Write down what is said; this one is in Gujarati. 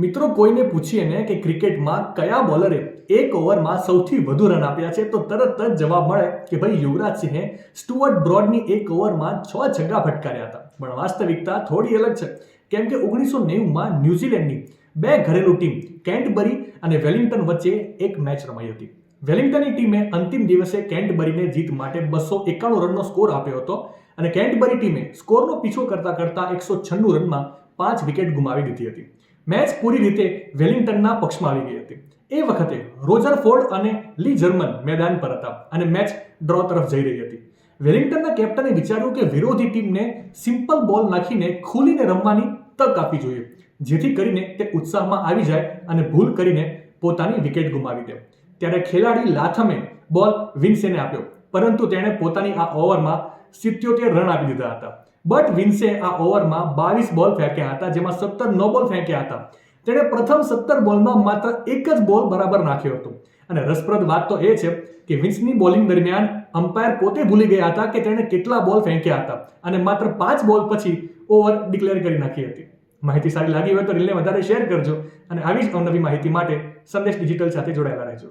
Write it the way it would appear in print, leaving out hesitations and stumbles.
મિત્રો કોઈને પૂછીએ ને કે ક્રિકેટમાં કયા બોલરે એક ઓવરમાં સૌથી વધુ રન આપ્યા છે તો તરત જ જવાબ મળે કે ભાઈ યુવરાજ સિંહે સ્ટુઅર્ટ બ્રોડની એક ઓવરમાં 6 છગ્ગા ફટકાર્યા હતા. પણ વાસ્તવિકતા થોડી અલગ છે, કેમ કે 1990માં ન્યુઝીલેન્ડની બે ઘરેલુ ટીમ કેન્ટબરી અને વેલિંગ્ટન વચ્ચે એક મેચ રમાઈ હતી. વેલિંગ્ટનની ટીમે અંતિમ દિવસે કેન્ટબરીને જીત માટે 291 રનનો સ્કોર આપ્યો હતો અને કેન્ટબરી ટીમે સ્કોરનો પીછો કરતા કરતા 196 રનમાં 5 વિકેટ ગુમાવી દીધી હતી. મેચ પૂરી રીતે વેલિંગ્ટનના પક્ષમાં આવી ગઈ હતી. એ વખતે રોજર ફોર્ડ અને લી જર્મન મેદાન પર હતા અને મેચ ડ્રો તરફ જઈ રહી હતી. વેલિંગ્ટનના કેપ્ટને વિચાર્યું કે વિરોધી ટીમને સિમ્પલ બોલ નાખીને ખુલીને રમવાની તક આપવી જોઈએ, જેથી કરીને તે ઉત્સાહમાં આવી જાય અને ભૂલ કરીને પોતાની વિકેટ ગુમાવી દે. ત્યારે ખેલાડી લાથમે બોલ વિન્સેને આપ્યો, પરંતુ તેણે પોતાની આ ઓવરમાં 77 રન આપી દીધા હતા. બટ વિન્સે આ ઓવરમાં 22 બોલ ફેંક્યા હતા, જેમાં 17 નો બોલ ફેંક્યા હતા. તેણે પ્રથમ 17 બોલમાં માત્ર એક જ બોલ બરાબર નાખ્યો હતો. અને રસપ્રદ વાત તો એ છે કે વિન્સની બોલિંગ દરમિયાન અમ્પાયર પોતે ભૂલી ગયા હતા કે તેણે કેટલા બોલ ફેંક્યા હતા અને માત્ર 5 બોલ પછી ઓવર ડિક્લેર કરી નાખી હતી. માહિતી સારી લાગી હોય તો રીલને વધારે શેર કરજો અને આવી જ અવનવી માહિતી માટે સંદેશ ડિજિટલ સાથે જોડાયેલા રહેજો.